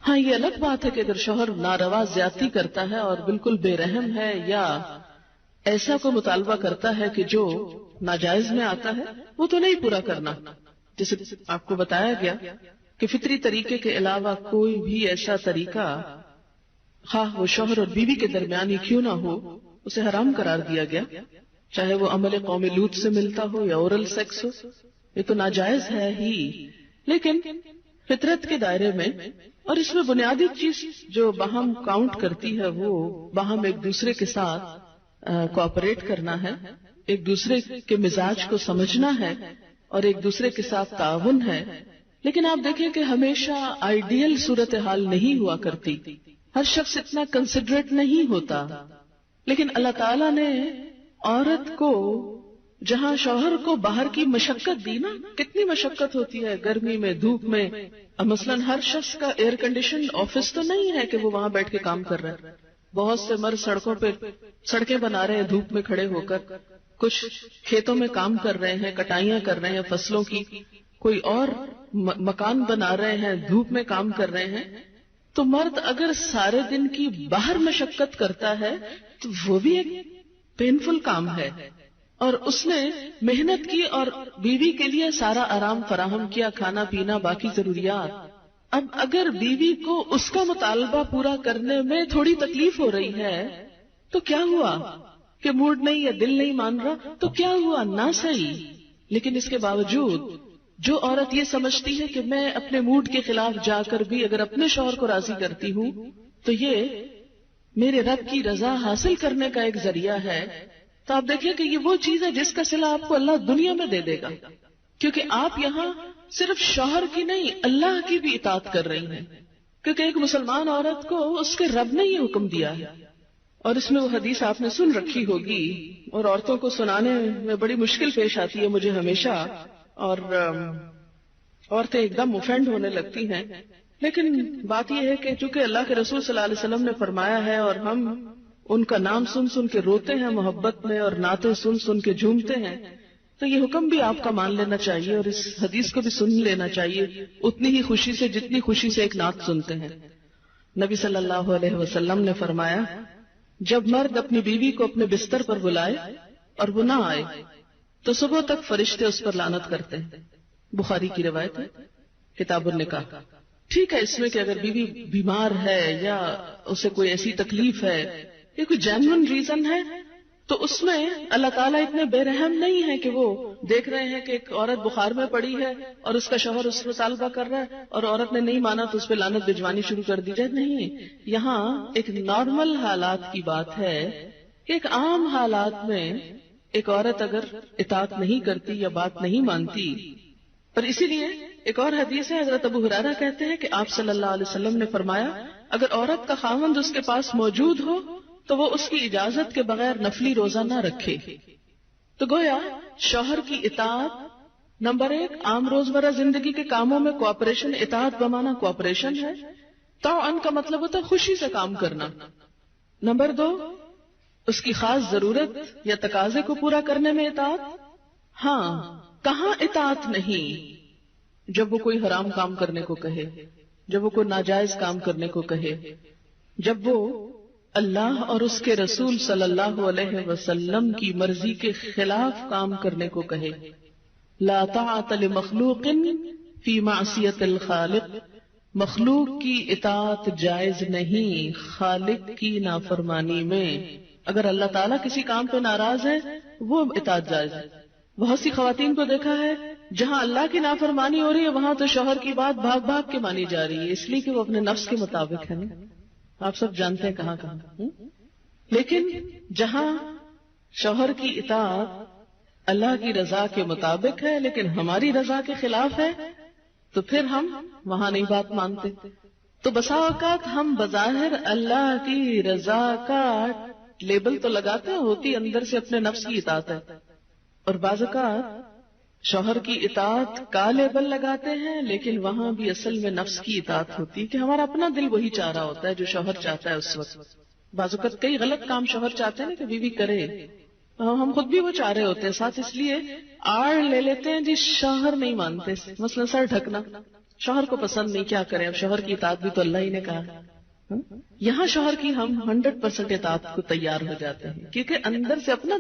ہاں یہ الگ بات ہے کہ اگر شوہر ناروا زیادتی کرتا ہے اور بالکل بے رحم ہے یا ایسا کو مطالبہ کرتا ہے کہ جو ناجائز میں آتا ہے، وہ تو نہیں پورا کرنا. جیسے آپ کو بتایا گیا کہ فطری طریقے کے علاوہ کوئی بھی ایسا طریقہ خواہ وہ شوہر اور بیوی کے درمیان ہی کیوں نہ ہو اسے حرام قرار دیا گیا، چاہے وہ عمل قوم لوط سے ملتا ہو یا اورل سیکس ہو، یہ تو ناجائز ہے ہی. لیکن فطرت کے دائرے میں، اور اس میں بنیادی چیز جو باہم کاؤنٹ کرتی ہے وہ باہم ایک دوسرے کے ساتھ کوآپریٹ کرنا ہے، ایک دوسرے کے مزاج کو سمجھنا ہے اور ایک دوسرے کے ساتھ تعاون ہے. لیکن آپ دیکھیں کہ ہمیشہ آئیڈیل صورتحال نہیں ہوا کرتی، ہر شخص اتنا کنسیڈریٹ نہیں ہوتا. لیکن اللہ تعالیٰ نے عورت کو جہاں شوہر کو باہر کی مشقت دی نا، کتنی مشقت ہوتی ہے گرمی میں، دھوپ میں. مثلاً ہر شخص کا ایئر کنڈیشن آفس تو نہیں ہے کہ وہ وہاں بیٹھ کے کام کر رہا ہے. بہت سے مرد سڑکوں پہ سڑکیں بنا رہے ہیں دھوپ میں کھڑے ہو کر، کچھ کھیتوں میں کام کر رہے ہیں، کٹائیاں کر رہے ہیں فصلوں کی، کوئی اور مکان بنا رہے ہیں، دھوپ میں کام کر رہے ہیں. تو مرد اگر سارے دن کی باہر مشقت کرتا ہے تو وہ بھی ایک پینفل کام ہے، اور اس نے محنت کی اور بیوی کے لیے سارا آرام فراہم کیا، کھانا پینا باقی ضروریات. اب اگر بیوی کو اس کا مطالبہ پورا کرنے میں تھوڑی تکلیف ہو رہی ہے تو کیا ہوا کہ موڈ نہیں یا دل نہیں مان رہا تو کیا ہوا، نہ صحیح. لیکن اس کے باوجود جو عورت یہ سمجھتی ہے کہ میں اپنے موڈ کے خلاف جا کر بھی اگر اپنے شوہر کو راضی کرتی ہوں تو یہ میرے رب کی رضا حاصل کرنے کا ایک ذریعہ ہے، تو آپ دیکھیں کہ یہ وہ چیز ہے جس کا صلہ آپ کو اللہ دنیا میں دے دے گا، کیونکہ آپ یہاں صرف شوہر کی نہیں اللہ کی بھی اطاعت کر رہی ہیں. کیونکہ ایک مسلمان عورت کو اس کے رب نے یہ حکم دیا ہے. اور اس میں وہ حدیث آپ نے سن رکھی ہوگی اور عورتوں کو سنانے میں بڑی مشکل پیش آتی ہے مجھے ہمیشہ، اور عورتیں ایک دم اوفینڈ ہونے لگتی ہیں. لیکن بات یہ ہے کہ چونکہ اللہ کے رسول صلی اللہ علیہ وسلم نے فرمایا ہے اور ہم ان کا نام سن سن کے روتے ہیں محبت میں اور نعتیں سن سن کے جھومتے ہیں، تو یہ حکم بھی آپ کا مان لینا چاہیے اور اس حدیث کو بھی سن لینا چاہیے اتنی ہی خوشی سے جتنی خوشی سے ایک نعت سنتے ہیں. نبی صلی اللہ علیہ وسلم نے فرمایا جب مرد اپنی بیوی کو اپنے بستر پر بلائے اور وہ نہ آئے تو صبح تک فرشتے اس پر لعنت کرتے ہیں. بخاری کی روایت ہے، کتاب النکاح. ٹھیک ہے اس میں کہ اگر بیوی بیمار ہے یا اسے کوئی ایسی تکلیف ہے یا کوئی جینوئن ریزن ہے تو اس میں اللہ تعالیٰ اتنے بے رحم نہیں ہے کہ وہ دیکھ رہے ہیں کہ ایک عورت بخار میں پڑی ہے اور اس کا شوہر اس سے مطالبہ کر رہا ہے اور عورت نے نہیں مانا تو اس پہ لعنت بھجوانی شروع کر دی جائے. نہیں، یہاں ایک نارمل حالات کی بات ہے کہ ایک عام حالات میں ایک عورت اگر اطاعت نہیں کرتی یا بات نہیں مانتی. پر اسی لیے ایک اور حدیث ہے، حضرت ابو ہریرہ کہتے ہیں کہ آپ صلی اللہ علیہ وسلم نے فرمایا اگر عورت کا خاوند اس کے پاس موجود ہو تو وہ اس کی اجازت کے بغیر نفلی روزہ نہ رکھے. تو گویا شوہر کی اطاعت نمبر 1 عام روزمرہ زندگی کے کاموں میں کوآپریشن، اطاعت بمانا کوآپریشن ہے. طاعن کا مطلب ہوتا ہے خوشی سے کام کرنا. نمبر 2 اس کی خاص ضرورت یا تقاضے کو پورا کرنے میں اطاعت. ہاں کہاں اطاعت نہیں؟ جب وہ کوئی حرام کام کرنے کو کہے، جب وہ کوئی ناجائز کام کرنے کو کہے، جب وہ اللہ اور اس کے رسول صلی اللہ علیہ وسلم کی مرضی کے خلاف کام کرنے کو کہے. لا طاعت لمخلوق فی معصیت الخالق، مخلوق کی اطاعت جائز نہیں خالق کی نافرمانی میں. اگر اللہ تعالیٰ کسی کام پہ ناراض ہے وہ اطاعت جائز ہے. بہت سی خواتین کو دیکھا ہے جہاں اللہ کی نافرمانی ہو رہی ہے وہاں تو شوہر کی بات بھاگ بھاگ کے مانی جا رہی ہے، اس لیے کہ وہ اپنے نفس کے مطابق ہے نا. آپ سب جانتے ہیں کہاں کہاں. لیکن جہاں شوہر کی اطاعت اللہ کی رضا کے مطابق ہے لیکن ہماری رضا کے خلاف ہے تو پھر ہم وہاں نہیں بات مانتے. تو بسا اوقات ہم بظاہر اللہ کی رضا کا لیبل تو لگاتے ہیں، ہوتی اندر سے اپنے نفس کی اطاعت ہے. اور بعض اوقات شوہر کی اطاعت کا لیبل لگاتے ہیں لیکن وہاں بھی اصل میں نفس کی اطاعت ہوتی ہے کہ ہمارا اپنا دل وہی چاہ رہا ہوتا ہے جو شوہر چاہتا ہے اس وقت. بعض اوقات کئی غلط کام شوہر چاہتے ہیں کہ بیوی کرے، ہم خود بھی وہ چاہ رہے ہوتے ہیں، ساتھ اس لیے آڑ لے لیتے ہیں جی شوہر نہیں مانتے. مثلا سر ڈھکنا، شوہر کو پسند نہیں، کیا کریں؟ اب شوہر کی اطاعت بھی تو اللہ ہی نے کہا ہے۔ یہاں شوہر کی ہم 100% اطاعت کو تیار ہو جاتے ہیں، کیونکہ اندر سے اپنا